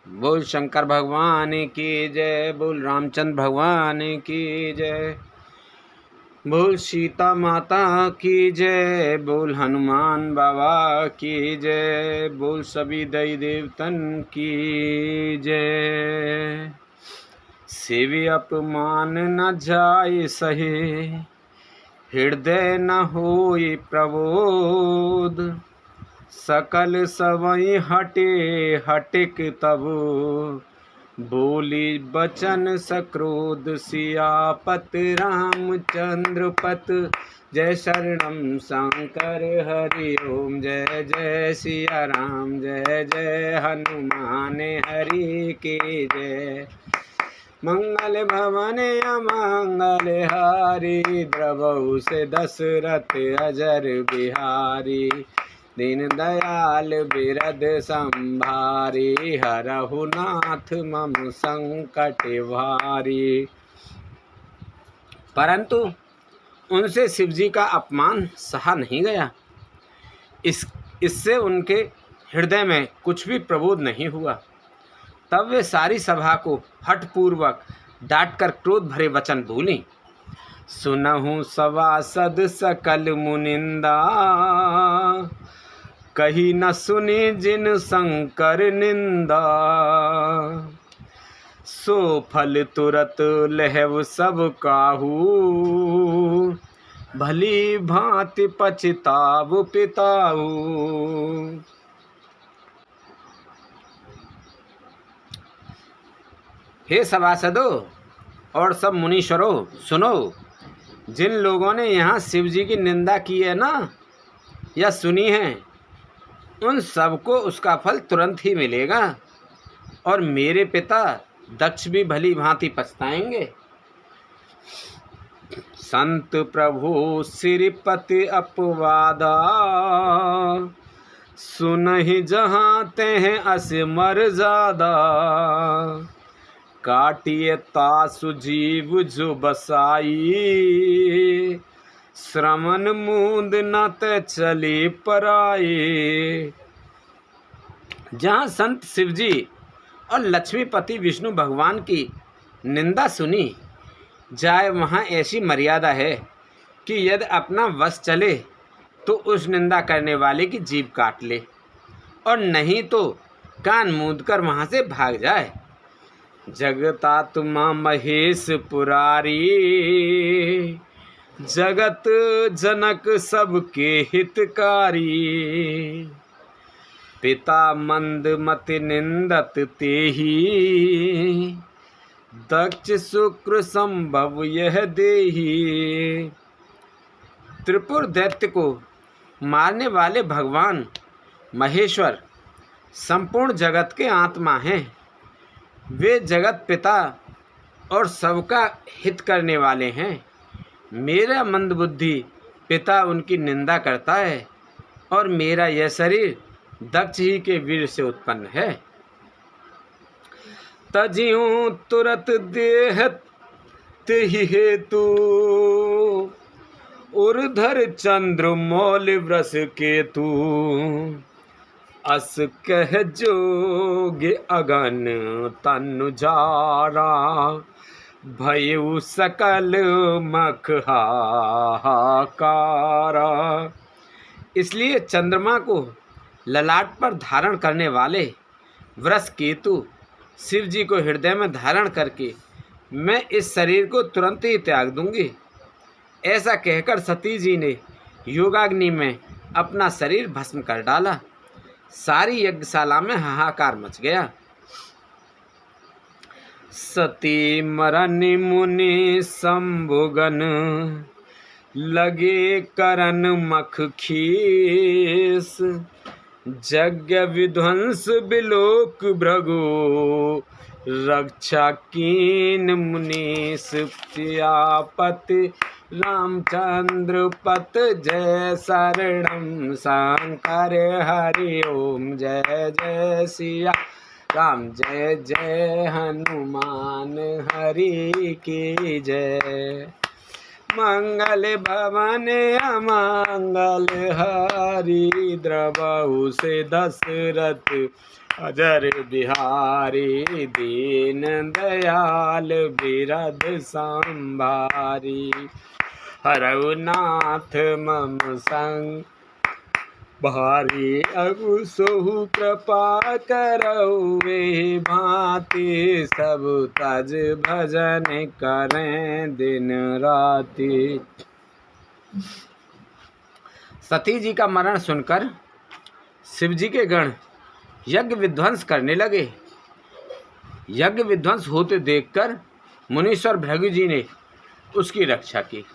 बोल शंकर भगवान की जय, बोल रामचंद्र भगवान की जय, बोल सीता माता की जय, बोल हनुमान बाबा की जय, बोल सभी देवी देवतन की जय। सेवी अपमान न जाय सहे, हृदय न होय प्रबोध, सकल सबई हटे हटिक तब, बोली बचन सक्रोध सियापत रामचंद्र पत। जय शरणम शंकर हरि ओम, जय जय सिया राम, जय जय हनुमान हरि की जय। मंगल भवन अमंगल हारी, द्रवहु से दशरथ अजर बिहारी, दीन दयाल बिरद संभारी, हरहु नाथ मम संकट भारी। परंतु उनसे शिव जी का अपमान सहा नहीं गया। इससे उनके हृदय में कुछ भी प्रबोध नहीं हुआ। तब वे सारी सभा को हठपूर्वक डांटकर क्रोध भरे वचन बोली। सुनहु सभासद सकल मुनिंदा, कही न सुनी जिन शंकर निंदा, सो फल तुरत लहव सब काहू, भली भांति पछताव पिताऊ। हे सभासदों और सब मुनीश्वरों, सुनो। जिन लोगों ने यहाँ शिव जी की निंदा की है ना, या सुनी है, उन सबको उसका फल तुरंत ही मिलेगा, और मेरे पिता दक्ष भी भली भांति पछताएंगे। संत प्रभु श्रीपति अपवादा, सुनहि जहाँ तेह अस मर्यादा, काटिए तासु जीव जो बसाई, श्रमण मूंद न ते चली पराई। जहाँ संत शिवजी और लक्ष्मीपति विष्णु भगवान की निंदा सुनी जाए, वहाँ ऐसी मर्यादा है कि यदि अपना वश चले तो उस निंदा करने वाले की जीभ काट ले, और नहीं तो कान मूंद कर वहाँ से भाग जाए। जगतात्मा महेश पुरारी, जगत जनक सबके हितकारी, पिता मंद मति निंदत तेहि, दक्ष शुक्र संभव यह देहि। त्रिपुर दैत्य को मारने वाले भगवान महेश्वर संपूर्ण जगत के आत्मा हैं। वे जगत पिता और सबका हित करने वाले हैं। मेरा मंदबुद्धि पिता उनकी निंदा करता है, और मेरा यह शरीर दक्ष ही के वीर से उत्पन्न है। तजियूं तुरत देह तेहि हेतु, उर्धर चंद्र मौल व्रस केतु, अस कह जोग अगन तनु जारा, भयउ सकल मख हाहाकारा। इसलिए चंद्रमा को ललाट पर धारण करने वाले वृष केतु शिव जी को हृदय में धारण करके मैं इस शरीर को तुरंत ही त्याग दूंगी। ऐसा कहकर सती जी ने योगाग्नि में अपना शरीर भस्म कर डाला। सारी यज्ञशाला में हाहाकार मच गया। सती मरन मुनि शंभुगन, लगे करन मख खीस, यज्ञ विध्वंस बिलोक भृगु, रक्षा कीन मुनीश सियापति रामचंद्र पत। जय शरणम शंकर हरि ओम, जय जय सिया राम, जय जय हनुमान हरि की जय। मंगल भवन अमंगल हारी, द्रवहु से दशरथ अजर बिहारी दीन दयाल बिरद संभारी। हरऊ नाथ मम संग भारी अगु सोहु कृपा करऊ वे भांति सब तज भजन करें दिन राति। सती जी का मरण सुनकर शिव जी के गण यज्ञ विध्वंस करने लगे। यज्ञ विध्वंस होते देखकर मुनीश्वर भृगु जी ने उसकी रक्षा की।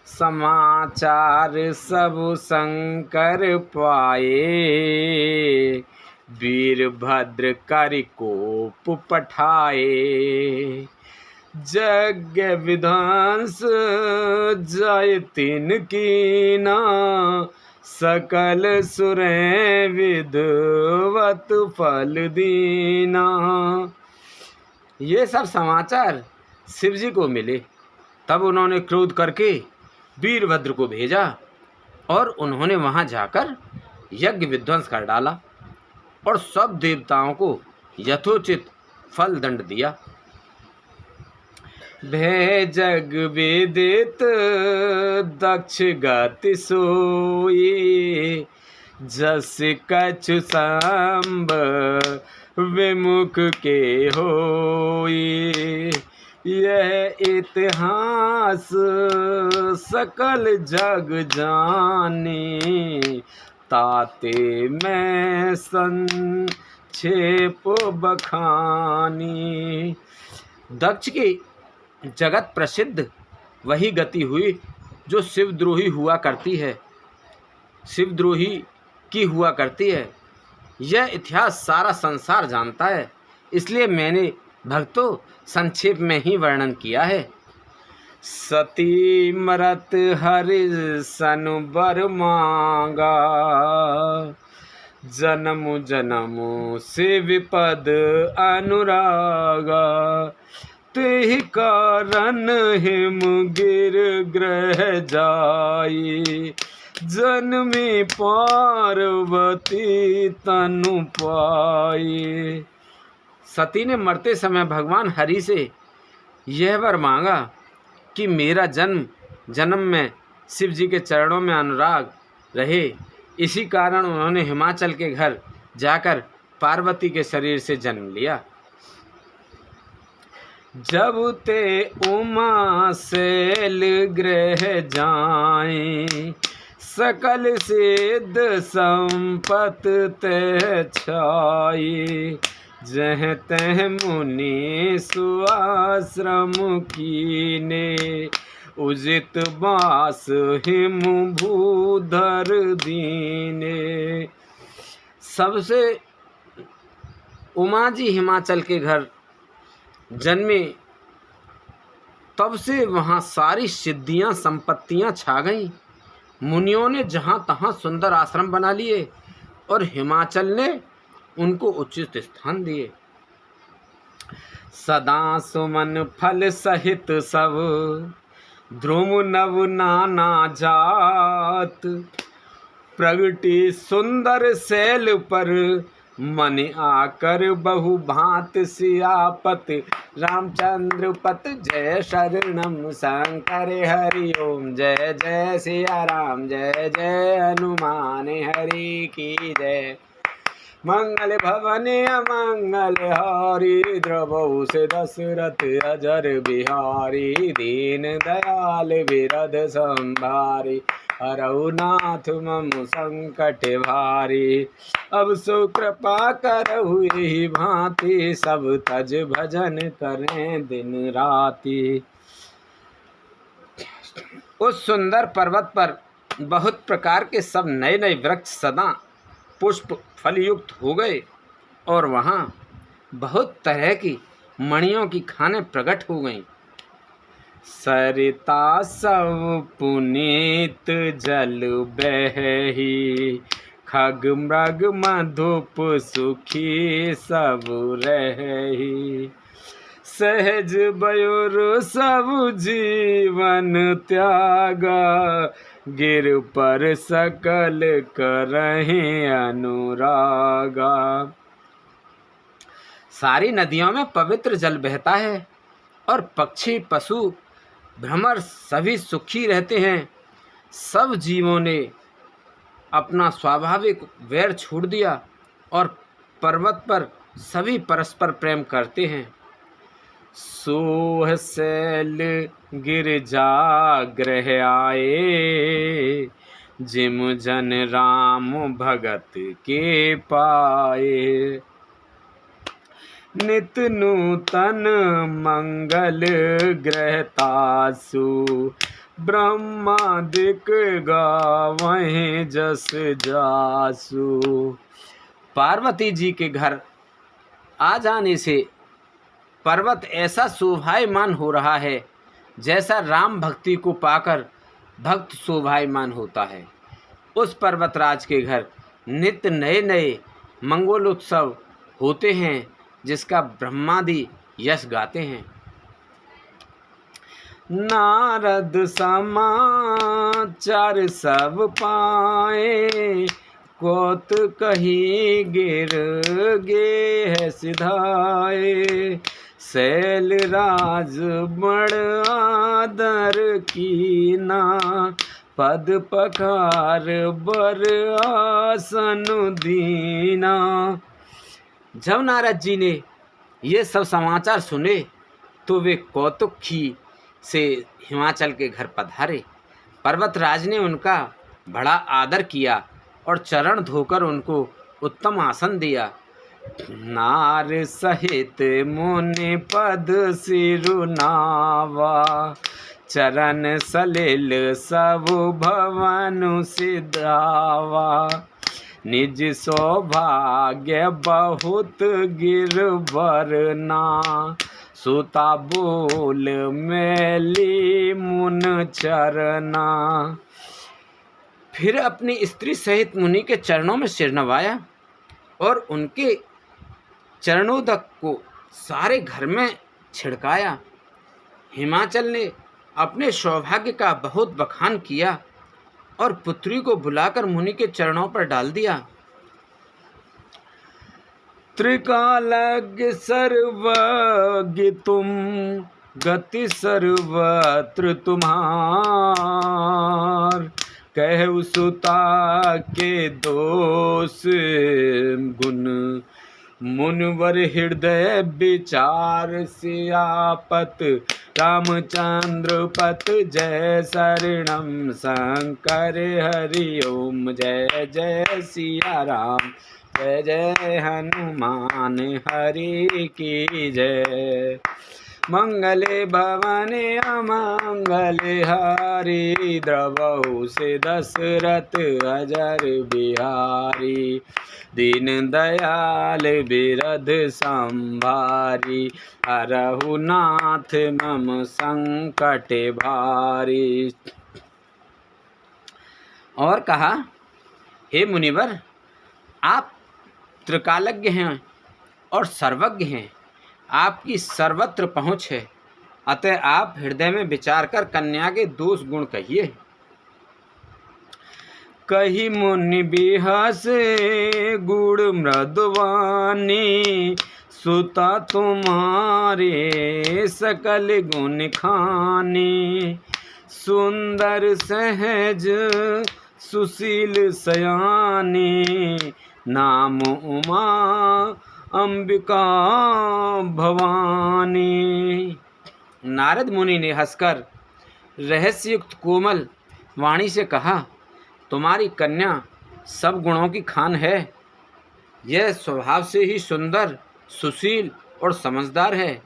समाचार सब शंकर पाए वीरभद्र करि कोप पठाए। यज्ञ विध्वंस जाय तिन कीना सकल सुरें विद्वत फल दीना। ये सब समाचार शिव जी को मिले। तब उन्होंने क्रोध करके वीरभद्र को भेजा और उन्होंने वहां जाकर यज्ञ विध्वंस कर डाला और सब देवताओं को यथोचित फल दंड दिया। भय जग विदित दक्ष गति सोई जस कछु संब विमुख के होई। यह इतिहास सकल जग जाने ताते मैं संक्षेप बखानी। दक्ष की जगत प्रसिद्ध वही गति हुई जो शिवद्रोही हुआ करती है, शिवद्रोही की हुआ करती है। यह इतिहास सारा संसार जानता है, इसलिए मैंने भक्तों संक्षेप में ही वर्णन किया है। सती मरत हरि सन बर मांगा जन्म जन्म से विपद अनुरागा। तेहि कारण हिम गिर ग्रह जाई जन्मी पार्वती तनु पाई। सती ने मरते समय भगवान हरि से यह वर मांगा कि मेरा जन्म जन्म में शिव जी के चरणों में अनुराग रहे। इसी कारण उन्होंने हिमाचल के घर जाकर पार्वती के शरीर से जन्म लिया। जब ते उमा शैल ग्रह जाएं सकल सिद्ध संपत ते छाई। जह तह मुनि सुआश्रम कीने उजित बास हिम भूधर दीने। सबसे उमा जी हिमाचल के घर जन्मे तब से वहाँ सारी सिद्धियाँ संपत्तियाँ छा गईं। मुनियों ने जहाँ तहाँ सुंदर आश्रम बना लिए और हिमाचल ने उनको उचित स्थान दिए। सदा सुमन फल सहित सब ध्रुव नव नाना जात। प्रगति सुंदर शैल पर मन आकर बहु भांत सियापत। रामचंद्र पत जय शरणम शंकर हरि ओम। जय जय सिया राम जय जय हनुमान हरि की जय। मंगल भवन अमंगल हारी द्रवहु से दशरथ अजर बिहारी। दीन दयाल बिरद संभारी हरऊ नाथ मम संकट भारी। अब सो कृपा करहु यही भांति सब तज भजन करें दिन राति। उस सुंदर पर्वत पर बहुत प्रकार के सब नए नए वृक्ष सदा पुष्प फलयुक्त हो गए और वहाँ बहुत तरह की मणियों की खानें प्रकट हो गईं। सरिता सब पुनीत जल बहही खग मृग मधुप सुखी सब रही। सहज बयुर सब जीवन त्यागा गिर पर सकल करहि अनुरागा। सारी नदियों में पवित्र जल बहता है और पक्षी पशु भ्रमर सभी सुखी रहते हैं। सब जीवों ने अपना स्वाभाविक वैर छोड़ दिया और पर्वत पर सभी परस्पर प्रेम करते हैं। सोह शैल गिरजाग्रह आए, जिम जन राम भगत के पाए। नित नूतन मंगल ग्रहतासु, ब्रह्मादिक गावहीं जस जासु। पार्वती जी के घर आ जाने से पर्वत ऐसा शोभायमान हो रहा है जैसा राम भक्ति को पाकर भक्त शोभायमान होता है। उस पर्वतराज के घर नित्य नए नए मंगलोत्सव होते हैं जिसका ब्रह्मादि यश गाते हैं। नारद समाचार सब पाए, कोत कही गिर गे है सिधाए। शैल राज बड़ आदर कीना, पद पखार बर आसन दीना। जब नारद जी ने ये सब समाचार सुने तो वे कौतुकी से हिमाचल के घर पधारे। पर्वतराज ने उनका बड़ा आदर किया और चरण धोकर उनको उत्तम आसन दिया। नार सहित मुनि पद सिरुनावा, चरण सलिल सब भवन सिधावा। निज सौभाग्य बहुत गिरवरना, सुता बोल मैली मुन चरना। फिर अपनी स्त्री सहित मुनि के चरणों में सिर नवाया और उनके चरणोदक को सारे घर में छिड़काया। हिमाचल ने अपने सौभाग्य का बहुत बखान किया और पुत्री को बुलाकर मुनि के चरणों पर डाल दिया। त्रिकालज्ञ सर्वज्ञ तुम, गति सर्वत्र तुम्हार। कहु सुता के दोष गुण, मुनिवर हृदय विचार। सियापत रामचंद्र पत जय शरणम शंकर हरि ओम। जय जय सिया राम, जय जय हनुमान हरि की जय। मंगले भवने अमंगले हरि, द्रवहु से दशरथ अजर बिहारी। दीन दयाल बिरध संभारी, हरहु नाथ मम संकट भारी। और कहा, हे मुनिवर, आप त्रिकालज्ञ हैं और सर्वज्ञ हैं, आपकी सर्वत्र पहुँच है, अतः आप हृदय में विचार कर कन्या के दोष गुण कहिए। कही मुनि बिहसे गुण मृदवानी, सुता तुम्हारे सकल गुण खानी। सुंदर सहज सुशील सयानी, नाम उमा अंबिका भवानी। नारद मुनि ने हंसकर रहस्ययुक्त कोमल वाणी से कहा, तुम्हारी कन्या सब गुणों की खान है। यह स्वभाव से ही सुंदर, सुशील और समझदार है।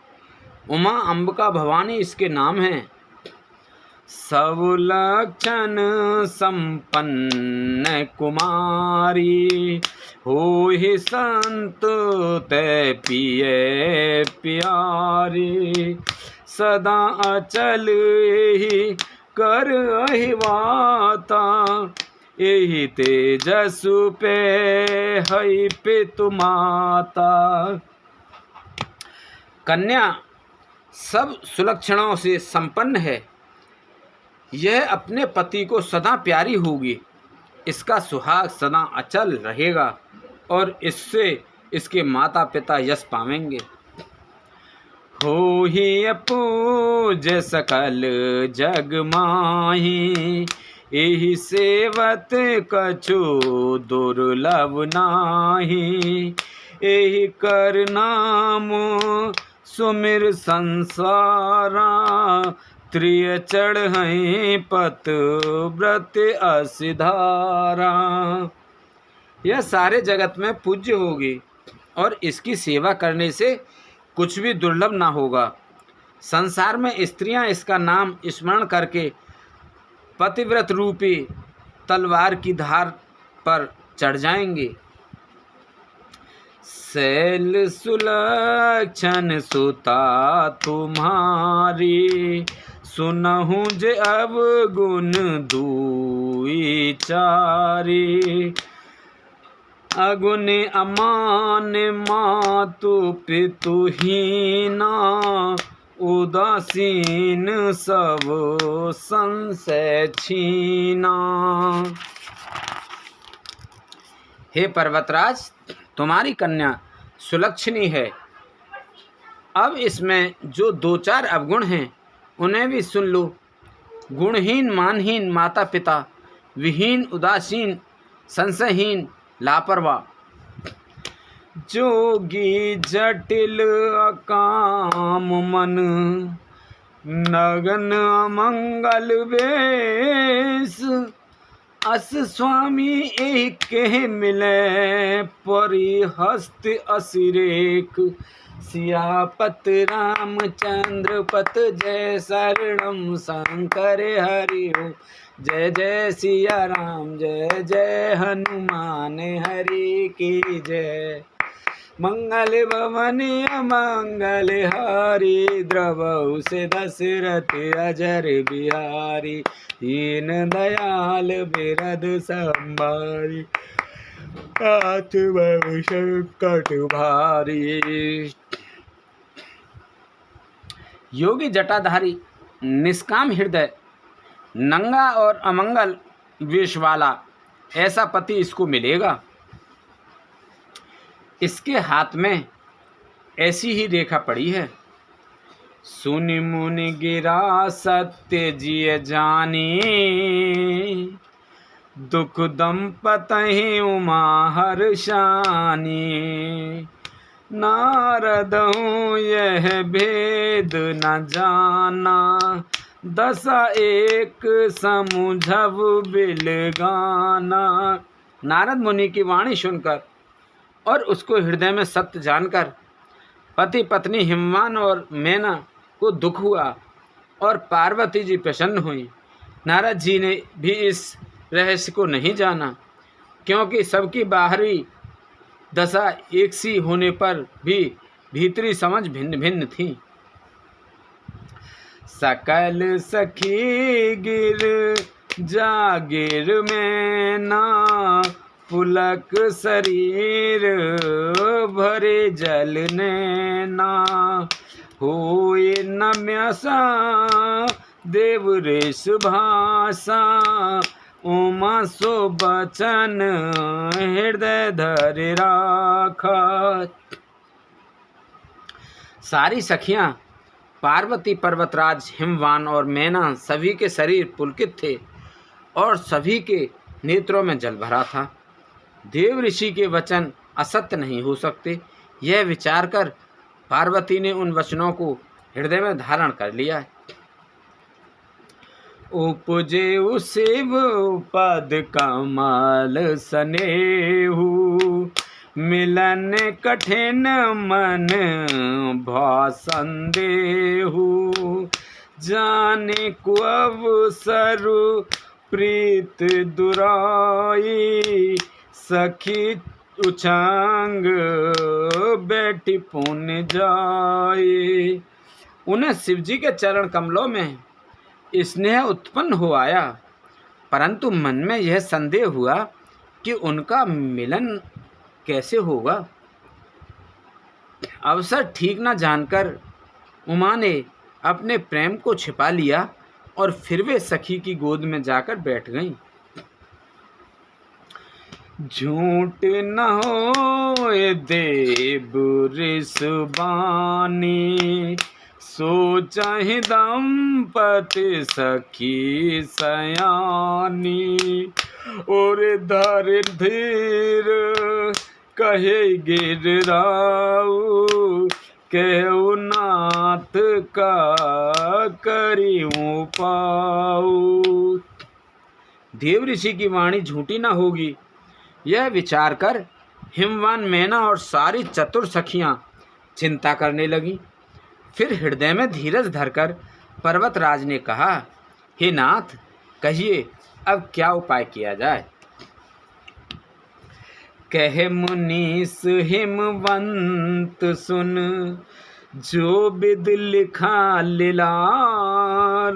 उमा अंबिका भवानी इसके नाम हैं। सब लक्षण संपन्न कुमारी, होहि संत तै पिए प्यारी। सदा अचल एहि कर अहिवाता, एहि तेजसु पे हई पितु माता। कन्या सब सुलक्षणों से संपन्न है। यह अपने पति को सदा प्यारी होगी। इसका सुहाग सदा अचल रहेगा और इससे इसके माता पिता यश पावेंगे। हो ही अपूज सकल जग माही, एहि सेवत कछु दुर्लभ नाही। एहि कर नाम सुमिर संसारा, त्रिय चढ़हि पत व्रत असिधारा। यह सारे जगत में पूज्य होगी और इसकी सेवा करने से कुछ भी दुर्लभ ना होगा। संसार में स्त्रियां इसका नाम स्मरण करके पतिव्रत रूपी तलवार की धार पर चढ़ जाएंगे। शैल सुलक्षण सुता तुम्हारी, सुनहु जे अब गुण दुई चारी। अगुन अमान मातु पितुहीना, उदासीन सब संशय छीना। हे पर्वतराज, तुम्हारी कन्या सुलक्षणी है। अब इसमें जो दो चार अवगुण हैं उन्हें भी सुन लो। गुणहीन, मानहीन, माता पिता विहीन, उदासीन, संशयहीन, लापरवाह। जोगी जटिल अकाम मन, नगन अमंगल वेश। अस स्वामी एक मिले, परिहस्त असिरेक। सियापत रामचंद्र पत जय, शरणम शंकर हरि ओम। जय जय सिया राम, जय जय हनुमान हरि की जय। मंगल भवन अमंगल हारी, द्रवहु से दशरथ अजर बिहारी। दीन दयाल बिरद संभारी, हाथ बहु संकट भारी। योगी जटाधारी, निष्काम हृदय, नंगा और अमंगल वेश वाला ऐसा पति इसको मिलेगा। इसके हाथ में ऐसी ही रेखा पड़ी है। सुनि मुनि गिरा सत्य जिय जानी, दुख दंपतहि उमा हर्षानी। नारदहु यह भेद न जाना, दशा एक समुझब बिलगाना। नारद मुनि की वाणी सुनकर और उसको हृदय में सत्य जानकर पति पत्नी हिमवान और मैना को दुख हुआ और पार्वती जी प्रसन्न हुई। नारद जी ने भी इस रहस्य को नहीं जाना, क्योंकि सबकी बाहरी दशा एक सी होने पर भी भीतरी समझ भिन्न भिन्न थी। सकल सखी गिर जागिर में ना, पुलक शरीर भरे जल नैना। होए नम्यसा देव ऋष भाषा, उमा सो बचन हृदय धर राखा। सारी सखियां पार्वती, पर्वतराज, हिमवान और मैना सभी के शरीर पुलकित थे और सभी के नेत्रों में जल भरा था। देव ऋषि के वचन असत्य नहीं हो सकते, यह विचार कर पार्वती ने उन वचनों को हृदय में धारण कर लिया। उपजे शिव पद कमल सनेहु, मिलन कठिन मन भा संदेहु। जाने को अवसर प्रीत दुराई, सखी उछांग बैठी पुन जाए। उन्हें शिवजी के चरण कमलों में स्नेह उत्पन्न हो आया, परंतु मन में यह संदेह हुआ कि उनका मिलन कैसे होगा। अवसर ठीक न जानकर उमा ने अपने प्रेम को छिपा लिया और फिर वे सखी की गोद में जाकर बैठ गईं। झूठ न होए देव ऋषबानी, सो चाहे दंपति सखी सयानी। और धर धीर कहे गिरराऊ, कहु नाथ का करियूं पाऊ। देव ऋषि की वाणी झूठी न होगी, यह विचार कर हिमवान मैना और सारी चतुर सखियां चिंता करने लगी। फिर हृदय में धीरज धरकर पर्वतराज ने कहा, हे नाथ, कहिए अब क्या उपाय किया जाए। कहे मुनीस हिमवंत सुन, जो विद लिखा लीलार।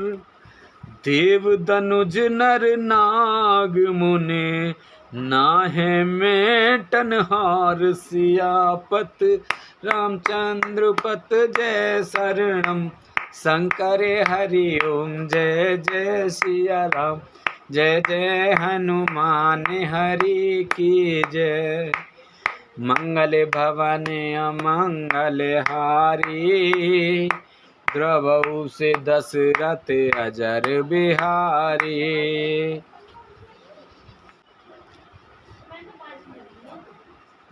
देव दनुज नर नाग मुने, नाहे मेटन हार। सियापत रामचंद्र पत जय शरणम, शंकर हरि ओम जय जय सिया राम। जय जय हनुमान हरि की जय। मंगल भवन अमंगल हारी, द्रवहु से दशरथ अजर बिहारी।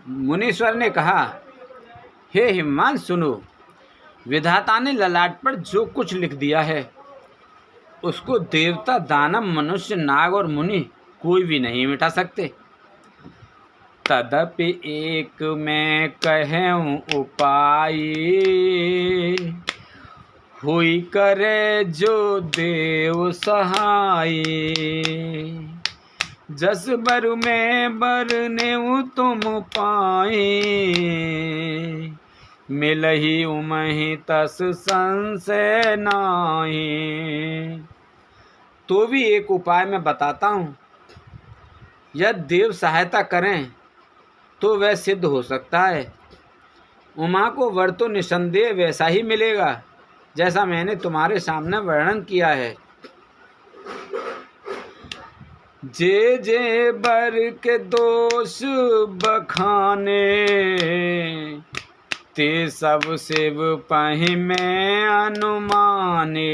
मुनीश्वर ने कहा, हे हिमवान सुनो, विधाता ने ललाट पर जो कुछ लिख दिया है उसको देवता, दानव, मनुष्य, नाग और मुनि कोई भी नहीं मिटा सकते। तदपि एक मैं कहूँ उपाय, हुई करे जो देव सहाय। जस बर में बरनेऊ तुम पाए, मिलही उमहि तस संशय नाहि। तो भी एक उपाय मैं बताता हूँ, यदि देव सहायता करें तो वह सिद्ध हो सकता है। उमा को वर तो निसंदेह वैसा ही मिलेगा जैसा मैंने तुम्हारे सामने वर्णन किया है। जे जे बर के दोष बखाने, ते सब शिव पहि में अनुमाने।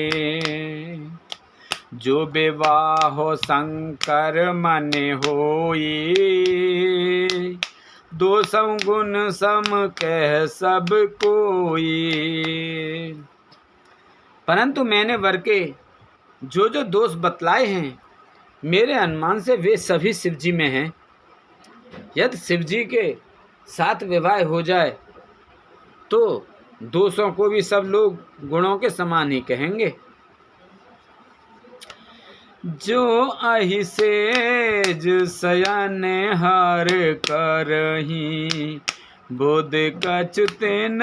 जो विवाह शंकर मन होई, दोषं गुण सम कह सब कोई। परंतु मैंने वर के जो जो दोष बतलाए हैं, मेरे अनुमान से वे सभी शिवजी में हैं। यदि शिवजी के साथ विवाह हो जाए तो दोषों को भी सब लोग गुणों के समान ही कहेंगे। जो अहि सेज शयन हर करही, बुध कछु तिन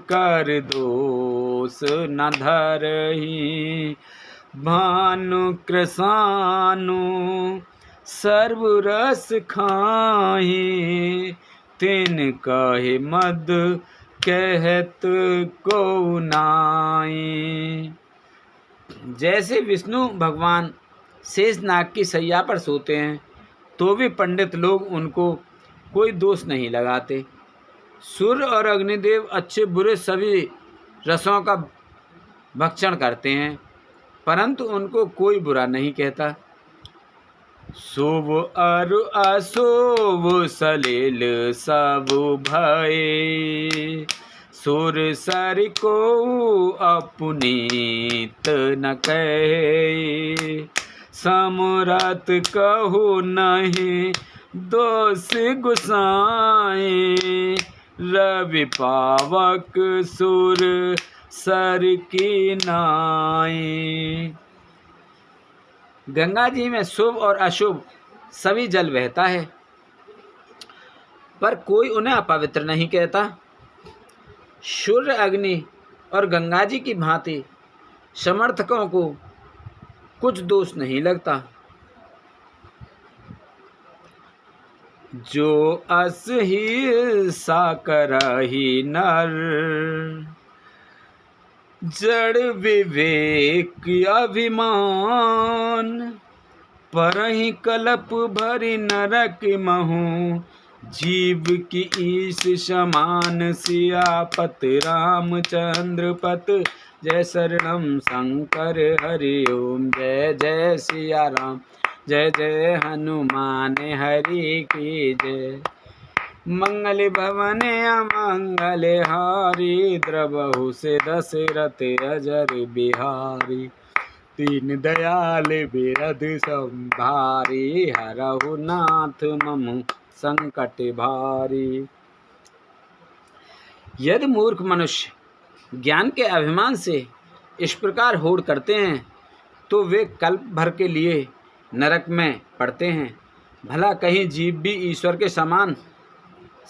कर दोष न धरही। भानु कृसानु सर्व रस खाही, तिन कहे मद कहत को नाई। जैसे विष्णु भगवान शेषनाग की सैया पर सोते हैं तो भी पंडित लोग उनको कोई दोष नहीं लगाते। सूर्य और अग्निदेव अच्छे बुरे सभी रसों का भक्षण करते हैं, परंतु उनको कोई बुरा नहीं कहता। शुभ और अशुभ सलिल सब भय, सुर सर को अपनीत न कहे। समरत कहु नहीं दोष गुसाए, रवि पावक सुर सर की नाई। गंगा जी में शुभ और अशुभ सभी जल बहता है, पर कोई उन्हें अपवित्र नहीं कहता। सूर्य, अग्नि और गंगा जी की भांति समर्थकों को कुछ दोष नहीं लगता। जो अस ही सा करहि नर, जड़ विवेक अभिमान। परहि कलप भरि नरक महु, जीव की ईश समान सियापत रामचंद्र पत। जय शरणम शंकर हरि ओम। जय जय सिया राम, जय जय हनुमान हरि की जय। मंगल भवन अमंगल हारी, द्रवहु से दशरथ अजर बिहारी। दीन दयाल बिरध संभारी, हरहु नाथ मम संकट भारी। यदि मूर्ख मनुष्य ज्ञान के अभिमान से इस प्रकार होड़ करते हैं तो वे कल्प भर के लिए नरक में पड़ते हैं। भला कहीं जीव भी ईश्वर के समान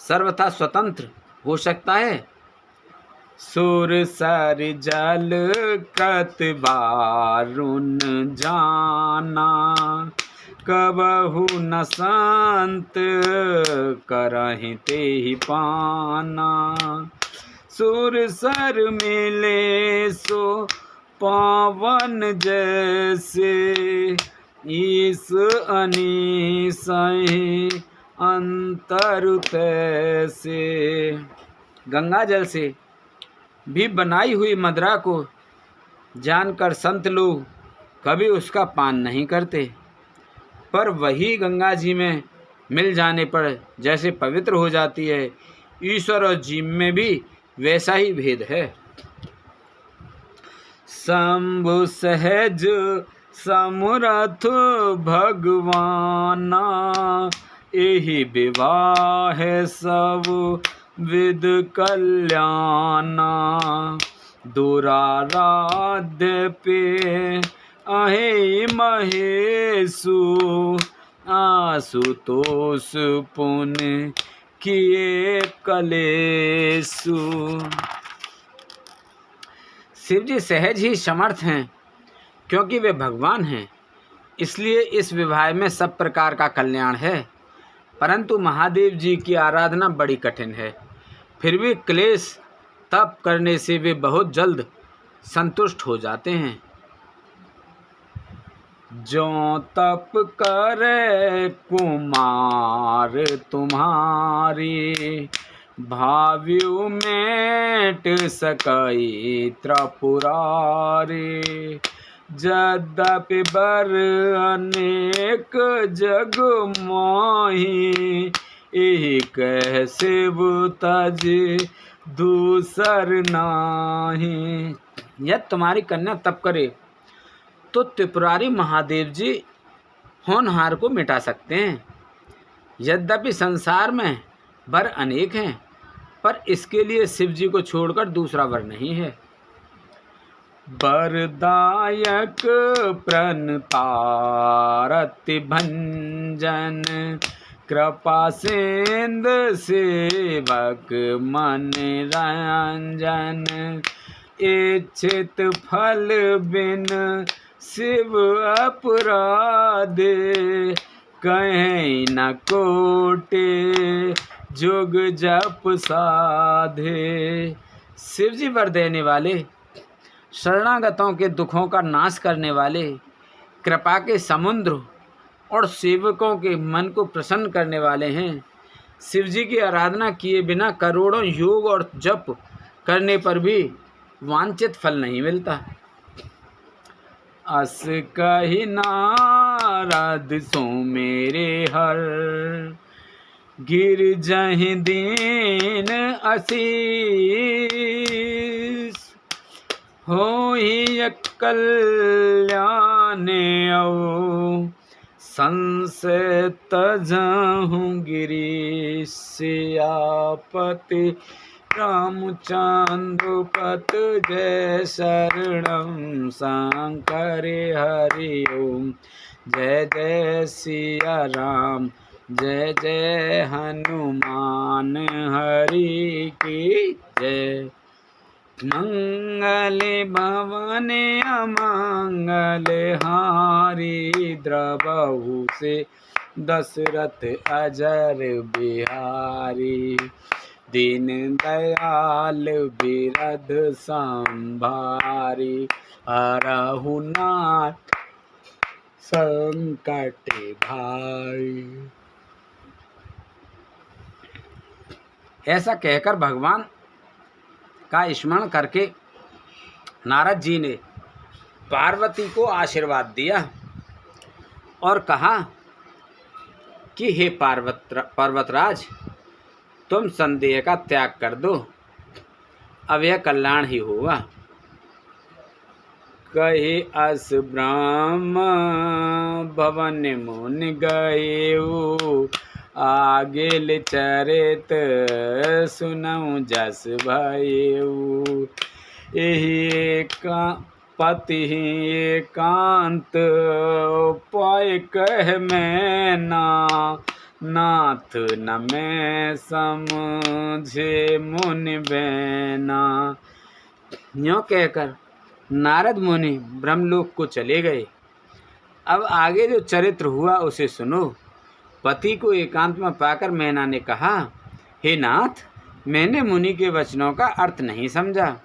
सर्वथा स्वतंत्र हो सकता है? सुर सर जल कृत वारुण जाना, कबहु न संत करहि तेहि पाना। सुर सर मिले सो पावन जैसे, ईस अनीस अंतर तैसे। गंगा जल से भी बनाई हुई मदिरा को जानकर संत लोग कभी उसका पान नहीं करते, पर वही गंगा जी में मिल जाने पर जैसे पवित्र हो जाती है, ईश्वर और जीव में भी वैसा ही भेद है। शंभु सहज समरथ भगवाना, एहि विवाह सब विद कल्याणा। दुराराध्य पे अहे महेशु, आशुतोष पुण्य किए कलेशु। शिव जी सहज ही समर्थ हैं, क्योंकि वे भगवान हैं, इसलिए इस विवाह में सब प्रकार का कल्याण है। परंतु महादेव जी की आराधना बड़ी कठिन है, फिर भी क्लेश तप करने से वे बहुत जल्द संतुष्ट हो जाते हैं। जो तप करे कुमार तुम्हारी, भाव्यु मेट सकई त्रिपुरारी। यद्यपि बर अनेक जग मोहि, एहि कह शिव तज दूसर नाही। यदि तुम्हारी कन्या तप करे तो त्रिपुरारी महादेव जी होनहार को मिटा सकते हैं। यद्यपि संसार में वर अनेक हैं, पर इसके लिए शिव जी को छोड़कर दूसरा वर नहीं है। वरदायक प्रणतारति भंजन, कृपा सिंध सेवक मन रंजन। इच्छित फल बिन शिव अपराधे, कहीं न कोटे जुग जप साधे। शिव जी वर देने वाले, शरणागतों के दुखों का नाश करने वाले, कृपा के समुद्र और सेवकों के मन को प्रसन्न करने वाले हैं। शिव जी की आराधना किए बिना करोड़ों योग और जप करने पर भी वांछित फल नहीं मिलता। अस कहि नारद सो मेरे हर, गिर जहि दीन आशीष। होहि कल्याण संशय तजहु गिरीश। सियापति रामचंद्र पत, जय शरणम शंकर हरि ओम। जय जय सिया राम, जय जय हनुमान हरि की जय। मंगल भवन अमंगल हारी, द्रवहु से दशरथ अजर बिहारी। दीन दयाल बिरध संभारी, हरहु नाथ संकट भाई। ऐसा कहकर भगवान का स्मरण करके नारद जी ने पार्वती को आशीर्वाद दिया और कहा कि हे पर्वतराज, तुम संदेह का त्याग कर दो, अब यह कल्याण ही होगा। कहे अस ब्रह्म भवन मुनि गए, आगे चरित सुनऊ जस भयऊ। यही पति एकांत पाय कह मैं नाथ न मैं समझे मुनि बैना। यूँ कहकर नारद मुनि ब्रह्मलोक को चले गए। अब आगे जो चरित्र हुआ उसे सुनो। पति को एकांत में पाकर मैना ने कहा, हे नाथ, मैंने मुनि के वचनों का अर्थ नहीं समझा।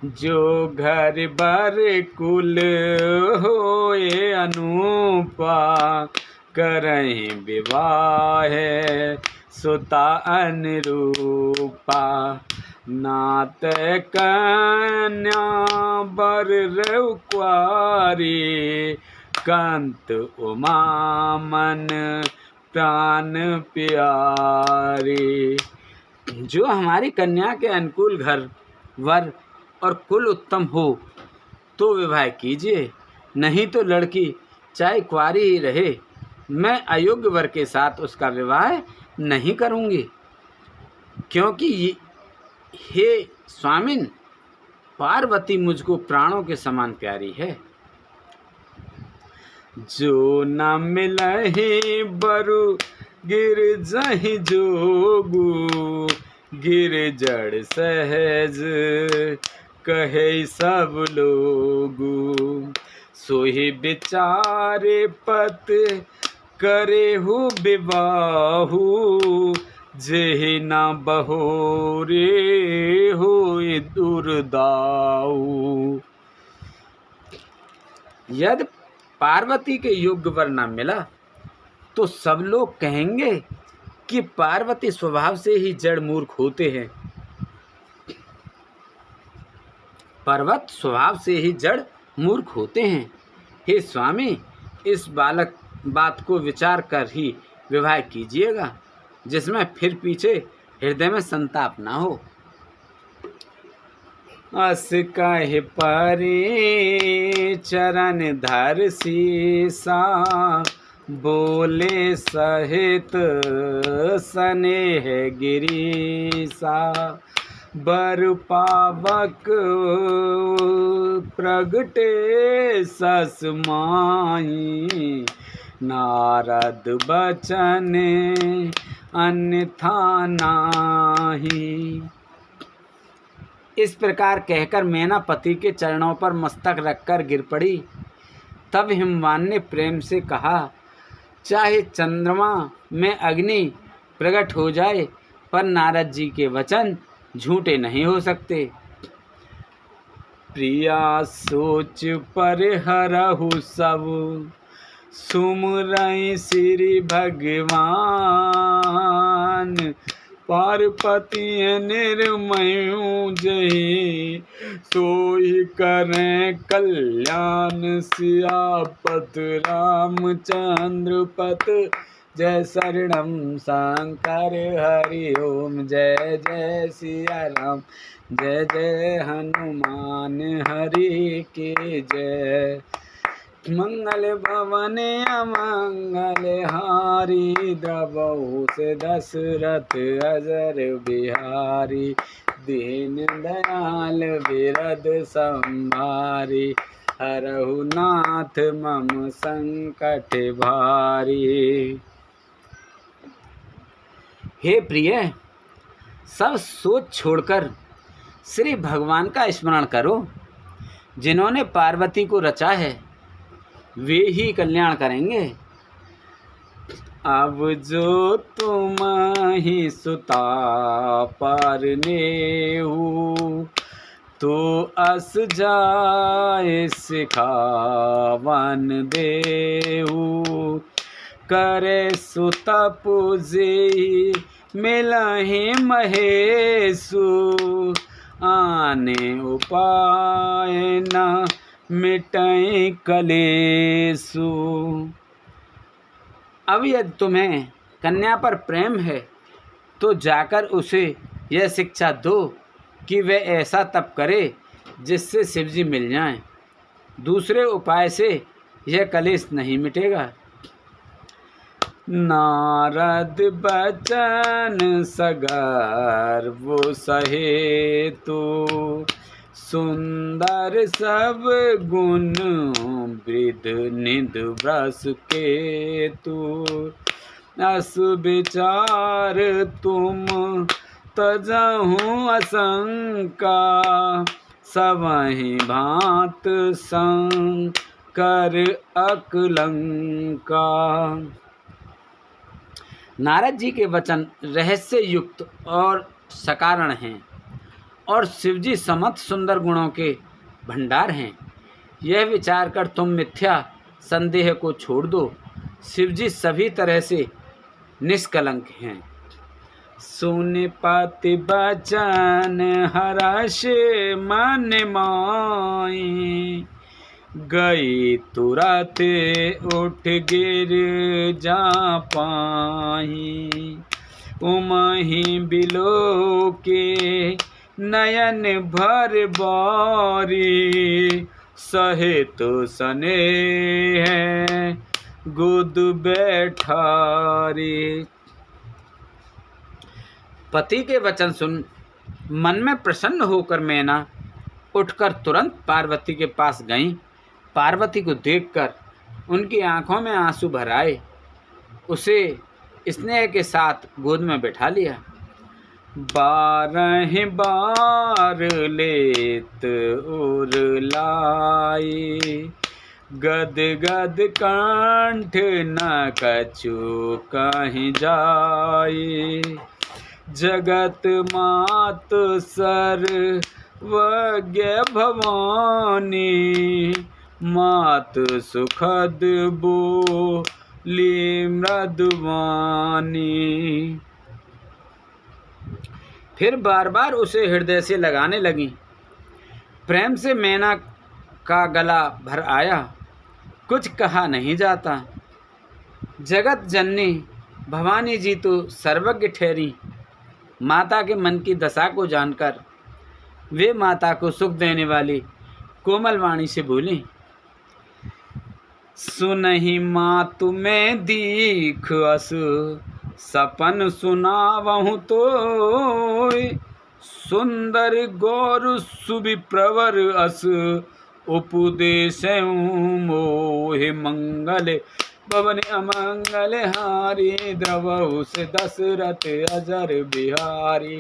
जो घर बर कुल होए अनूपा, करहीं विवाह सुता अनुरूपा। नात कन्या बर रघु कुआरी, कंत उमा मन प्राण प्यारी। जो हमारी कन्या के अनुकूल घर वर और कुल उत्तम हो तो विवाह कीजिए, नहीं तो लड़की चाहे कुंवारी ही रहे, मैं अयोग्य वर के साथ उसका विवाह नहीं करूँगी। क्योंकि हे स्वामिन, पार्वती मुझको प्राणों के समान प्यारी है। जो न मिलहि बरु गिर जहि जोगु, गिर जड़ सहज कहे सब लोगु। सोहि विचारे पत करे हु विवाहु, जेहि न बहोरे होय दुर्दाऊ। यदि पार्वती के योग्य वर न मिला तो सब लोग कहेंगे कि पार्वती स्वभाव से ही जड़ मूर्ख होते हैं। पर्वत स्वभाव से ही जड़ मूर्ख होते हैं। हे स्वामी, इस बात को विचार कर ही विवाह कीजिएगा, जिसमें फिर पीछे हृदय में संताप न हो। अस कहे परे चरण धर सीसा, बोले सहित स्नेह गिरीसा। बर पावक प्रगटे सस माही, नारद बचन अन्यथा नाही। इस प्रकार कहकर मैना पति के चरणों पर मस्तक रखकर गिर पड़ी। तब हिमवान ने प्रेम से कहा, चाहे चंद्रमा में अग्नि प्रकट हो जाए, पर नारद जी के वचन झूठे नहीं हो सकते। प्रिया सोच पर हरहु सब, सुमरई श्री भगवान। पार्वती निर्मयु जही, सोई करें कल्याण। सियापत रामचंद्र पत, जय शरणम शंकर हरि ओम। जय जय सिया राम, जय जय हनुमान हरि के जय। मंगल भवन अमंगल हारी, द्रवहु से दशरथ अजर बिहारी। दीन दयाल बिरद संभारी, हरहु नाथ मम संकट भारी। हे प्रिय, सब सोच छोड़कर श्री भगवान का स्मरण करो। जिन्होंने पार्वती को रचा है वे ही कल्याण करेंगे। अब जो तुम ही सुता पारनेहु, तो अस जाए सिखावन देहु, करे सुतपु जे मिलहि महेशु, आने उपाय न मिटै कलेसु। अब यदि तुम्हें कन्या पर प्रेम है तो जाकर उसे यह शिक्षा दो कि वह ऐसा तप करे जिससे शिवजी मिल जाएं। दूसरे उपाय से यह कलेश नहीं मिटेगा। नारद बचन सगर वो सहे तो, सुंदर सब गुण वृद्ध निध व्रस के तू, अस विचार तुम तजहु असंका, सबहि भांत संकर अकलंका। नारद जी के वचन रहस्य युक्त और सकारण हैं और शिवजी समस्त सुंदर गुणों के भंडार हैं। यह विचार कर तुम मिथ्या संदेह को छोड़ दो। शिवजी सभी तरह से निष्कलंक हैं। सुन पति बचन हर्ष मन माई, गई तुरत उठ गिर जा पाही, उमहि बिलो के नयन भर बारी, सहित स्नेह गुद बैठारी। पति के वचन सुन मन में प्रसन्न होकर मैना उठकर तुरंत पार्वती के पास गईं। पार्वती को देखकर उनकी आंखों में आंसू भर आए। उसे स्नेह के साथ गोद में बैठा लिया। 12 बार लेत उर लाई, गद गद कंठ न कछु कहीं जाई, जगत मात सर्वज्ञ भवानी, मात सुखद बोली मृदुवानी। फिर बार बार उसे हृदय से लगाने लगी। प्रेम से मैना का गला भर आया। कुछ कहा नहीं जाता। जगत जननी भवानी जी तो सर्वज्ञ ठहरी। माता के मन की दशा को जानकर वे माता को सुख देने वाली कोमल वाणी से बोली, सुनहि मातु में दीख अस, सपन सुनावहु तोय, सुंदर गौर सुविप्रवर अस, उपदेशउ मोहि मंगल भवन अमंगल हारी, द्रवहु से दशरथ अजर बिहारी,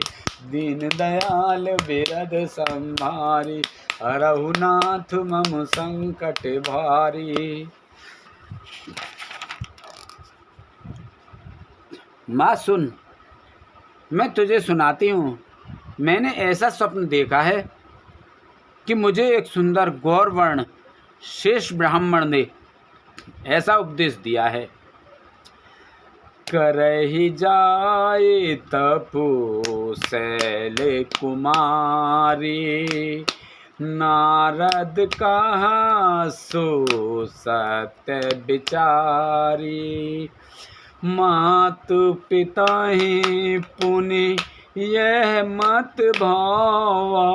दीन दयाल बिरद संभारी, हरहु नाथ मम संकट भारी। माँ सुन, मैं तुझे सुनाती हूँ। मैंने ऐसा स्वप्न देखा है कि मुझे एक सुंदर गौर वर्ण शेष ब्राह्मण ने ऐसा उपदेश दिया है, करहि जाए तपो शैल कुमारी, नारद कहा सो सत्य विचारी, मातु पिता ही पुनि यह मत भावा,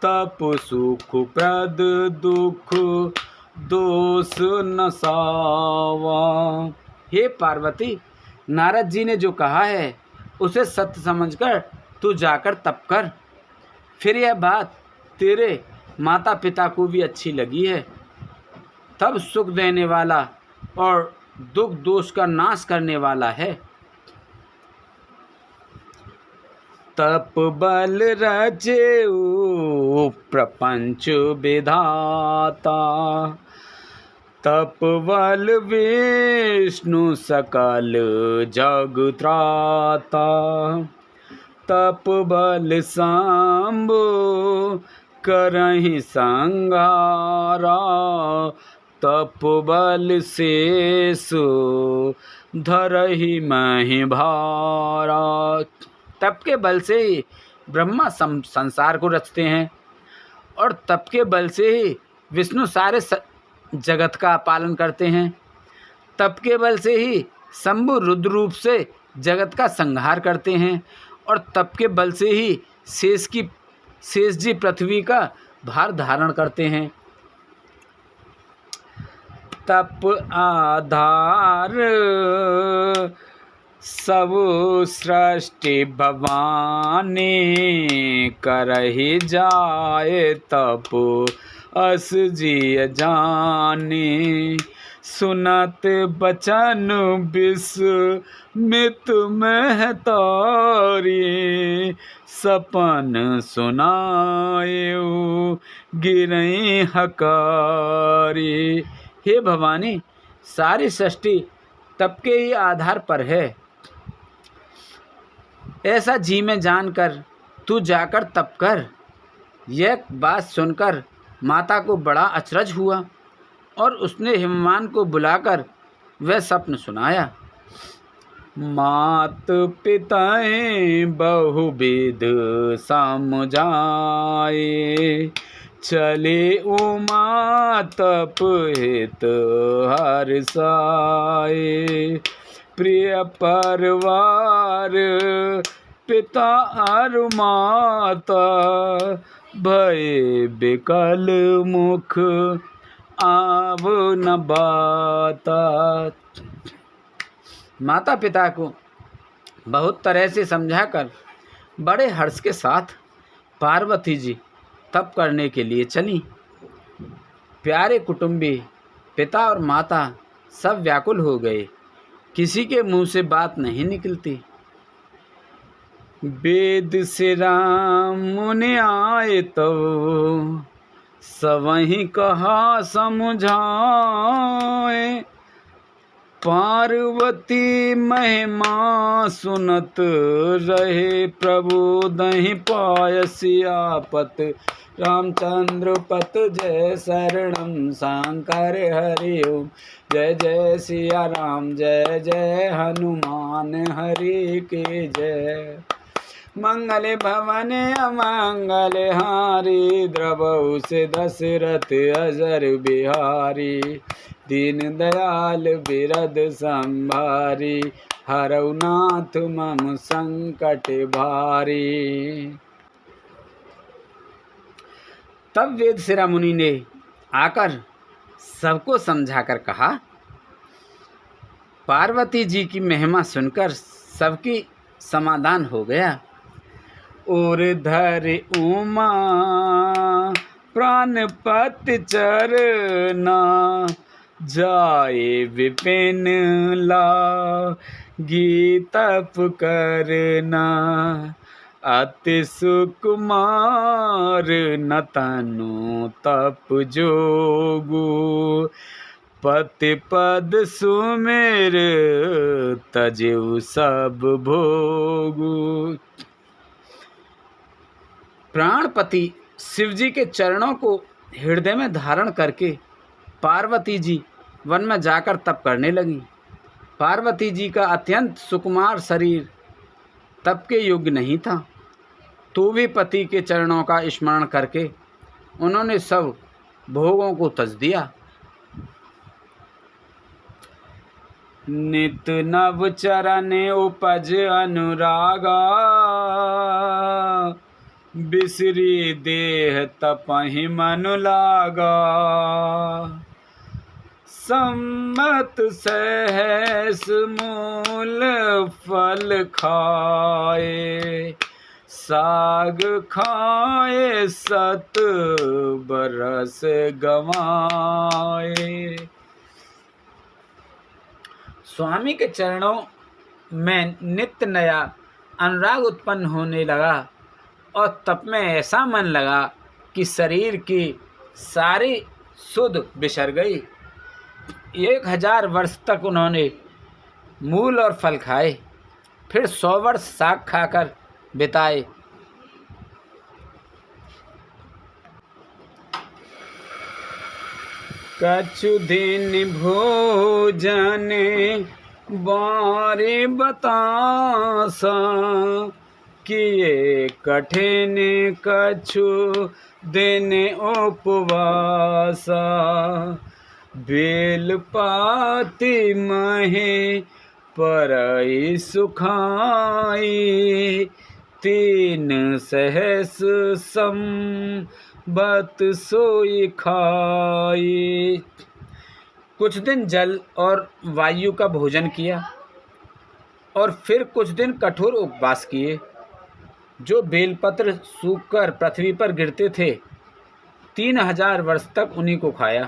तप सुख प्रद दुख दोष नसावा। हे पार्वती, नारद जी ने जो कहा है उसे सत्य समझकर तू जाकर तप कर। फिर यह बात तेरे माता पिता को भी अच्छी लगी है। तब सुख देने वाला और दुख दोष का नाश करने वाला है। तप बल रचेउ प्रपंच विधाता, तप बल विष्णु सकल जग त्राता, तप बल संपत्ति शंभु करहि संगारा, तपोबल शेषु धरहि महि भारा। तप के बल से ही ब्रह्मा संसार को रचते हैं और तप के बल से ही विष्णु सारे जगत का पालन करते हैं। तप के बल से ही शंभु रुद्र रूप से जगत का संहार करते हैं और तप के बल से ही शेष जी पृथ्वी का भार धारण करते हैं। तप आधार सब सृष्टि भवानी, करहि जाए तप अस जिय जानी। सुनत बचन विस्मित महतारी, सपन सुनायु गिरई हकारी। हे भवानी, सारी सृष्टि तप के ही आधार पर है, ऐसा जी में जानकर तू जाकर तप कर। यह बात सुनकर माता को बड़ा अचरज हुआ और उसने हिमवान को बुलाकर वह स्वप्न सुनाया। मात पिताएं बहुविध समझाए, चले उमा तप हित हर्षाए। प्रिय परिवार पिता और माता, भय बिकल मुख आव न बाता। माता पिता को बहुत तरह से समझाकर बड़े हर्ष के साथ पार्वती जी तप करने के लिए चली। प्यारे कुटुंबी पिता और माता सब व्याकुल हो गए, किसी के मुंह से बात नहीं निकलती। वेद से राम मुनि आए तो, सबहि कहा समझाए। पार्वती महिमा सुनत रहे, प्रभु दहि पाय सियापत। रामचंद्र पत जय शरणम शंकर हरि ओम। जय जय सिया राम, जय जय हनुमान हरि के जय। मंगल भवन अमंगल हारी, द्रवहु से दशरथ अजर बिहारी। दीन दयाल बिरद संभारी, हरौ नाथ मम संकट भारी। तब वेदशिरा मुनि ने आकर सबको समझाकर कहा। पार्वती जी की महिमा सुनकर सबकी समाधान हो गया। और धर उमा प्राणपति चरना, जाए विपिन लागी तप करना। अति सुकुमार न तनु तप जोगु, पति पद सुमेर तजेउ सब भोगु। प्राणपति शिवजी के चरणों को हृदय में धारण करके पार्वती जी वन में जाकर तप करने लगी। पार्वती जी का अत्यंत सुकुमार शरीर तप के योग्य नहीं था, तो भी पति के चरणों का स्मरण करके उन्होंने सब भोगों को तज दिया। नित नव चरण उपज अनुरागा, बिसरी देह तपहि मनु लागा। सम्मत सहस मूल फल खाए, साग खाए सत बरस गवाए। स्वामी के चरणों में नित्य नया अनुराग उत्पन्न होने लगा और तप में ऐसा मन लगा कि शरीर की सारी सुध बिसर गई। 1000 वर्ष तक उन्होंने मूल और फल खाए, फिर 100 वर्ष साग खाकर बिताए। कछु दिन भोजन बारे बतासा, किए कठिन कछु दिन उपवासा। बेलपाती महे परई सुखाई, तीन सहस संबत सोई खाई। कुछ दिन जल और वायु का भोजन किया और फिर कुछ दिन कठोर उपवास किए। जो बेलपत्र सूखकर पृथ्वी पर गिरते थे, 3000 वर्ष तक उन्हीं को खाया।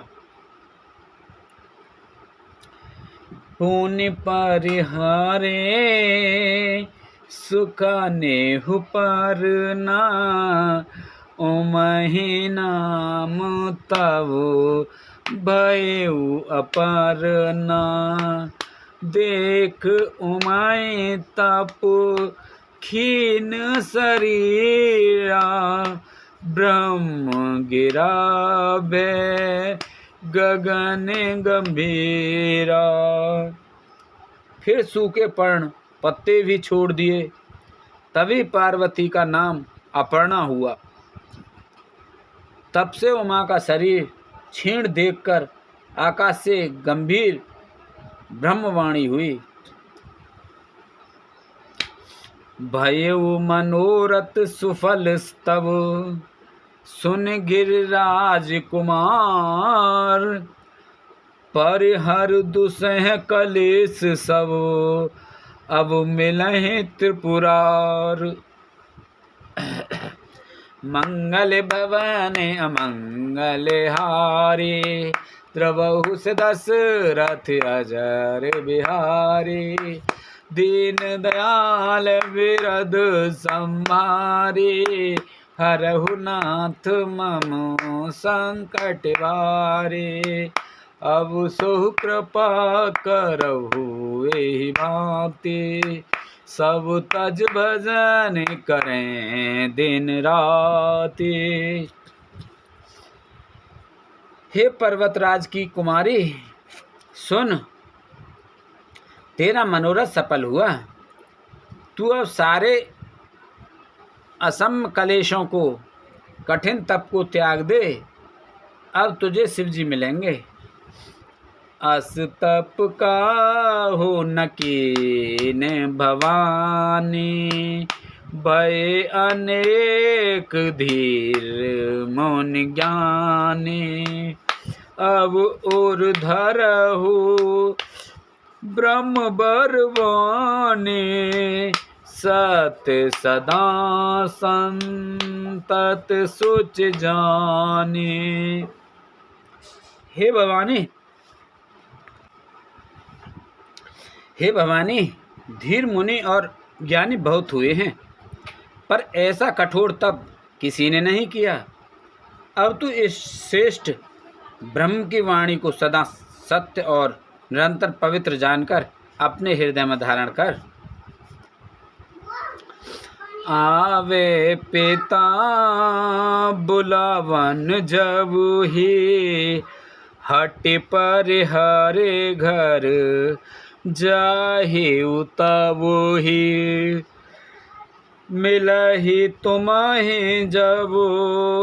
पुण्य परिहारे सुखाने हुपरना, उमहि नाम तव भयउ अपरना। देख उमय तप खीन शरीरा, ब्रह्म गिरावे गगन गंभीरा। फिर सूखे पर्ण पत्ते भी छोड़ दिए, तभी पार्वती का नाम अपर्णा हुआ। तब से उमा का शरीर क्षीण देखकर आकाश से गंभीर ब्रह्मवाणी हुई। भयउ मनोरथ सुफल स्तव, सुन गिरिराज कुमार। परिहर दुसह कलेश सब, अब मिलहि त्रिपुरार। मंगल भवन अमंगल हारी, द्रवहु से दशरथ अजर बिहारी। दीन दयाल विरद संहारी, हरहु नाथ मम संकट भारी। अब सोहु कृपा करहु एहि भांति, सब तज भजन करें दिन राति। हे पर्वतराज की कुमारी, सुन, तेरा मनोरथ सफल हुआ। तू अब सारे असम कलेशों को, कठिन तप को त्याग दे। अब तुझे शिव जी मिलेंगे। अस तप का हो न कीन भवानी, भय अनेक धीर मौन ज्ञानी। अब और धरहु ब्रह्म बरवानी, सत्य सदा संतत सोच जानी। हे भवानी, हे भवानी, धीर मुनि और ज्ञानी बहुत हुए हैं, पर ऐसा कठोर तप किसी ने नहीं किया। अब तू इस श्रेष्ठ ब्रह्म की वाणी को सदा सत्य और निरंतर पवित्र जानकर अपने हृदय में धारण कर। आवे पिता बुलावन जबु ही, हट पर हरे घर जाहि तबु ही। मिलहि तुम्हि जबु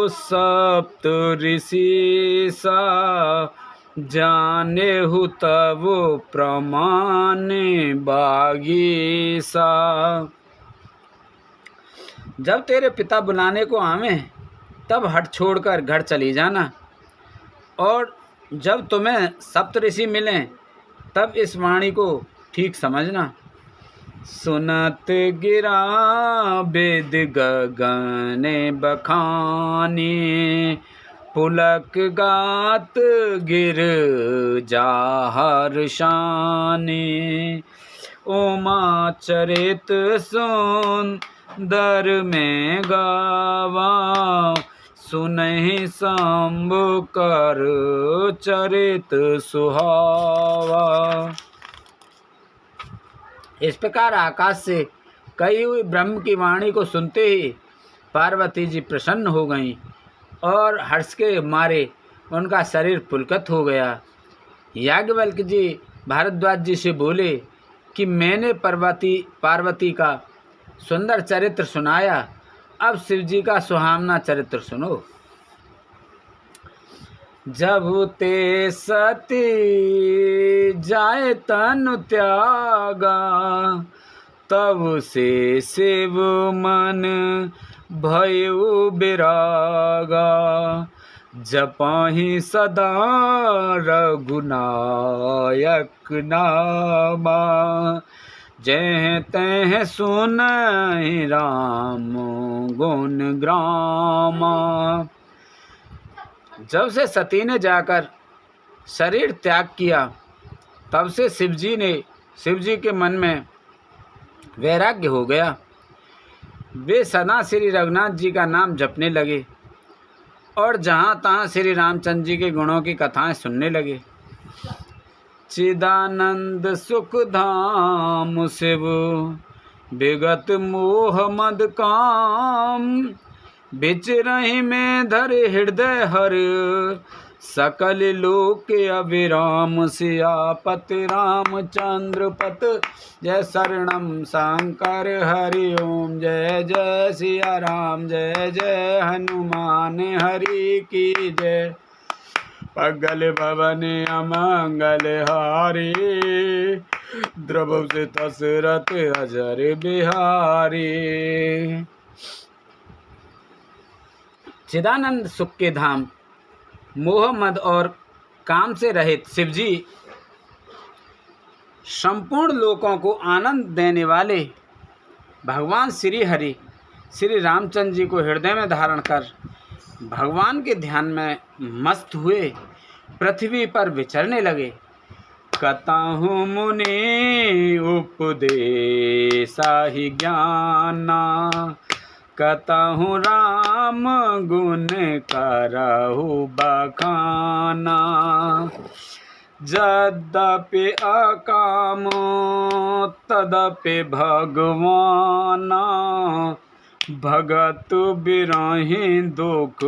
सप्त ऋषि सा, जानेहु तबु प्रमाण बागीसा। जब तेरे पिता बुलाने को आवें, तब हट छोड़कर घर चली जाना, और जब तुम्हें सप्तऋषि मिलें, तब इस वाणी को ठीक समझना। सुनत गिरा वेद गगन बखानी, पुलक गात गिर जाहर शानी। उमा चरित सुंदर में गावा, सुनहि शंभु कर चरित सुहावा। इस प्रकार आकाश से कही हुई ब्रह्म की वाणी को सुनते ही पार्वती जी प्रसन्न हो गईं और हर्ष के मारे उनका शरीर पुलकित हो गया। याज्ञवल्क्य जी भारद्वाज जी से बोले कि मैंने पार्वती का सुंदर चरित्र सुनाया, अब शिव जी का सुहावना चरित्र सुनो। जब ते सती जाए तनु त्यागा, तब से शिव मन भयउ बिरागा। जपहि सदा रघुनायक नामा, जह तह सुनहि राम गुण ग्रामा। जब से सती ने जाकर शरीर त्याग किया, तब से शिव जी के मन में वैराग्य हो गया। वे सदा श्री रघुनाथ जी का नाम जपने लगे और जहाँ तहाँ श्री रामचंद्र जी के गुणों की कथाएं सुनने लगे। चिदानंद सुख धाम शिव विगत मोह मद काम, बिचरहि में धर हृदय हर, सकल लोक अभिराम। सियापति रामचंद्र पत जय शरणम शंकर हरि ओम। जय जय सिया राम, जय जय हनुमान हरि की जय। पगल भवन अमंगल हारी, द्रव से दशरथ अजर बिहारी। चिदानंद सुख के धाम, मोह मद और काम से रहित शिवजी संपूर्ण लोकों को आनंद देने वाले भगवान श्री हरि श्री रामचंद्र जी को हृदय में धारण कर भगवान के ध्यान में मस्त हुए पृथ्वी पर विचरने लगे। कतहु मुनि उपदेसा ही ज्ञाना, कतहु राम गुण करहु बखाना। यद्यपि अकाम तदपि भगवाना, भगत बिरहि दुख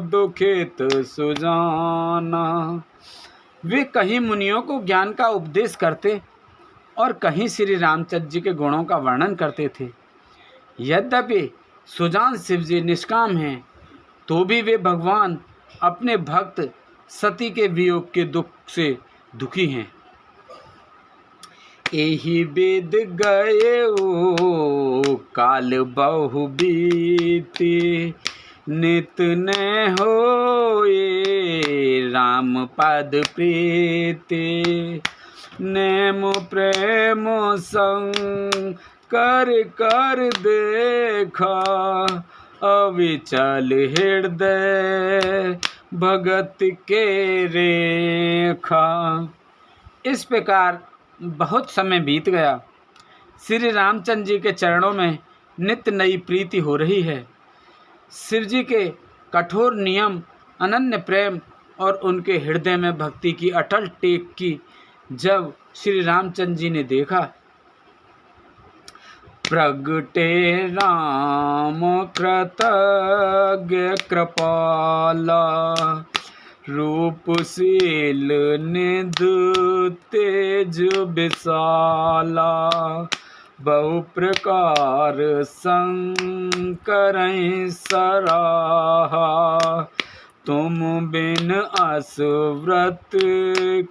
दुखित सुजाना। वे कहीं मुनियों को ज्ञान का उपदेश करते और कहीं श्री रामचंद्र जी के गुणों का वर्णन करते थे। यद्यपि सुजान शिव जी निष्काम हैं, तो भी वे भगवान अपने भक्त सती के वियोग के दुख से दुखी हैं। एहि वेद गए काल बहु बीती, नित न होए राम पद प्रीति। नेम प्रेम संग कर देखा, अविचल हृदय भगत के रेखा। इस प्रकार बहुत समय बीत गया। श्री रामचंद्र जी के चरणों में नित्य नई प्रीति हो रही है। शिव जी के कठोर नियम, अनन्य प्रेम और उनके हृदय में भक्ति की अटल टेक की जब श्री रामचंद्र जी ने देखा, प्रगटे राम कृतज्ञ कृपाला, रूपशील निधि तेज विशाला। बहु प्रकार संकर सराहा, तुम बिन अस व्रत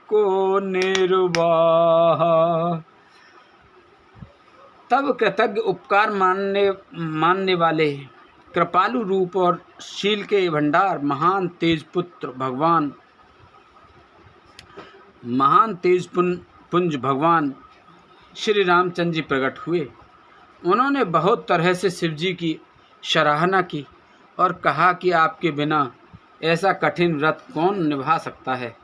को निर्वाहा। तब कृतज्ञ उपकार मानने वाले कृपालु रूप और शील के भंडार महान तेज पुंज भगवान श्री रामचंद्र जी प्रकट हुए। उन्होंने बहुत तरह से शिव जी की सराहना की और कहा कि आपके बिना ऐसा कठिन व्रत कौन निभा सकता है।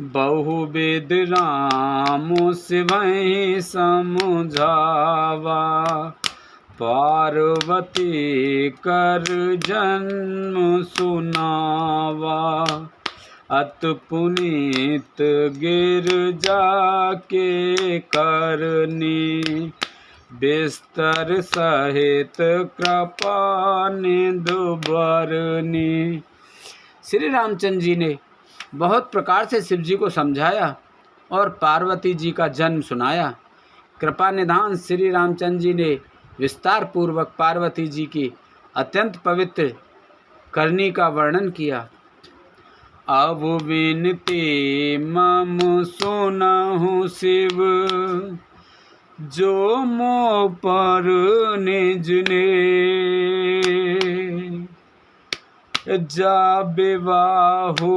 बहुविध राम शिवहि समझावा, पार्वती कर जन्म सुनावा। अत पुनीत गिरजा के करनी, बिस्तर सहित कृपा निधि बरनी। श्री रामचंद्र जी ने बहुत प्रकार से शिव जी को समझाया और पार्वती जी का जन्म सुनाया। कृपा निधान श्री रामचंद्र जी ने विस्तार पूर्वक पार्वती जी की अत्यंत पवित्र करनी का वर्णन किया। अब विनती मम सुनहु शिव, जो मो पर निज ने, जा विवाहो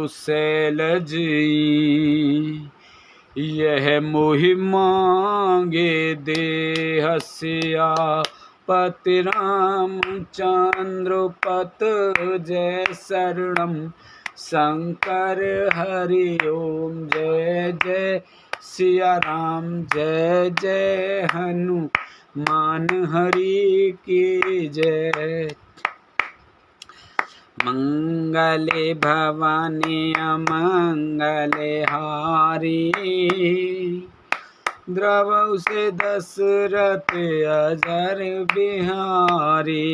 शैलज यह मोहि मांगे देहस्या पति रामचंद्र पत जय शरणम शंकर हरि ओम जय जय सिया राम जय जय हनुमान हरि की जय। मंगले भवानी अमंगले हारी, द्रवौ से दशरथ अजर बिहारी।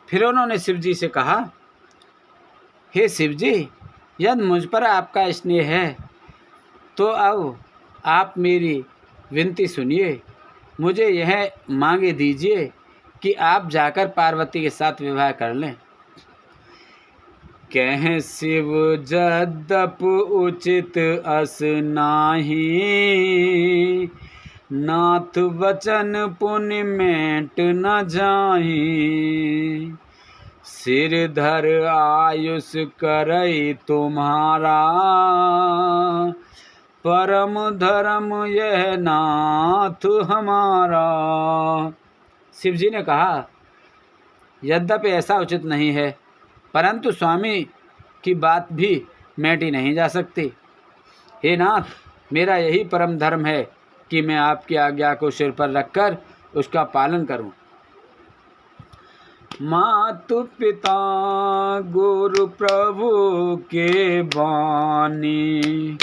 फिर उन्होंने शिव जी से कहा, हे शिव जी, यदि मुझ पर आपका स्नेह है तो अब आप मेरी विनती सुनिए। मुझे यह मांगे दीजिए कि आप जाकर पार्वती के साथ विवाह कर लें। कह शिव जद्यप उचित अस नाही, नाथ वचन पुण्य मेट न जाही। सिरधर आयुष करई तुम्हारा, परम धर्म यह नाथ हमारा। शिव जी ने कहा, यद्यपि ऐसा उचित नहीं है, परंतु स्वामी की बात भी मेटी नहीं जा सकती। हे नाथ, मेरा यही परम धर्म है कि मैं आपकी आज्ञा को सिर पर रखकर उसका पालन करूं। मातु पिता गुरु प्रभु के बानी,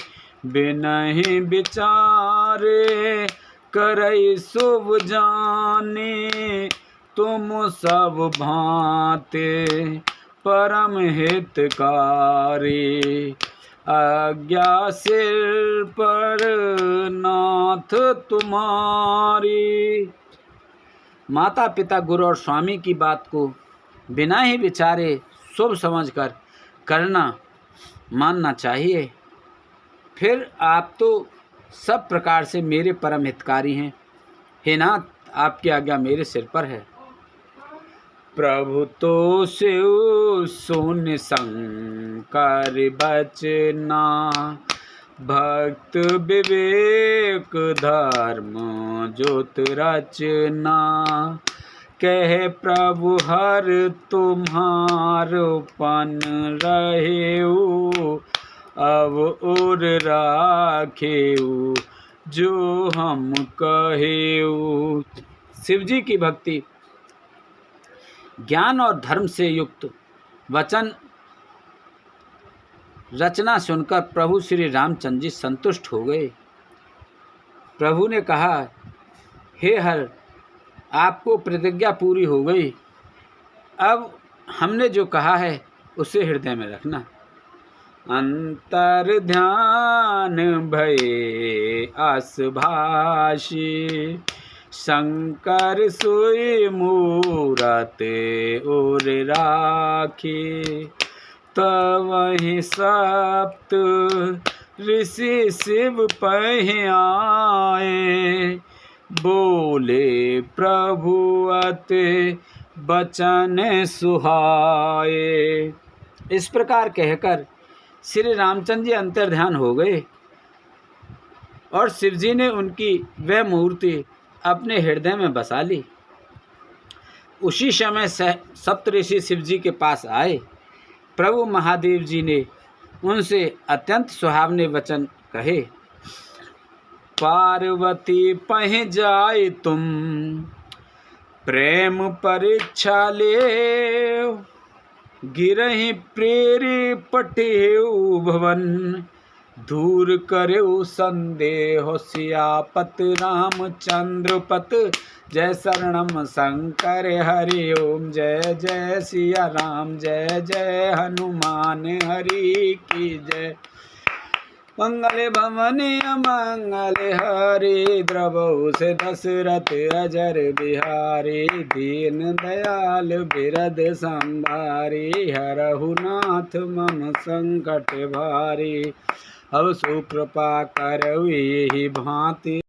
बिनहि विचारे करई शुभ जानी। तुम सब भांते परम हितकारी, आज्ञा सिर पर नाथ तुम्हारी। माता पिता गुरु और स्वामी की बात को बिना ही विचारे शुभ समझकर करना मानना चाहिए। फिर आप तो सब प्रकार से मेरे परम हितकारी हैं। हे नाथ, आपकी आज्ञा मेरे सिर पर है। प्रभु तो शिव सुन शंकर बचना, भक्त विवेक धर्म ज्योत रचना। कह प्रभु हर तुम्हारपन रहेऊ, अब और राखेऊ जो हम कहेऊ। शिव जी की भक्ति, ज्ञान और धर्म से युक्त वचन रचना सुनकर प्रभु श्री रामचंद्र जी संतुष्ट हो गए। प्रभु ने कहा, हे हर, आपको प्रतिज्ञा पूरी हो गई। अब हमने जो कहा है उसे हृदय में रखना। अंतर ध्यान भये आसभाषी, शंकर सोई मूरत और राखी। तवहि सप्त ऋषि शिव पहि आए, बोले प्रभु अति बचन सुहाए। इस प्रकार कहकर श्री रामचंद्र जी अंतर्ध्यान हो गए और शिव जी ने उनकी वह मूर्ति अपने हृदय में बसा ली। उसी समय सप्तऋषि शिव जी के पास आए। प्रभु महादेव जी ने उनसे अत्यंत सुहावने वचन कहे। पार्वती पहि जाए तुम, प्रेम परीक्षा ले। गिरहि प्रेरी पटेऊ भवन, दूर करऊ संदेह सियापत रामचंद्र पत। जय शरणम शंकर हरि ओम जय जय सिया राम जय जय हनुमान हरि की जय। मंगल भवन अमंगल हरि द्रवहु से दशरथ अजर बिहारी। दीन दयाल बिरद संभारी हरहु नाथ मम संकट भारी। अब सुकृपा करऊ एहि भांति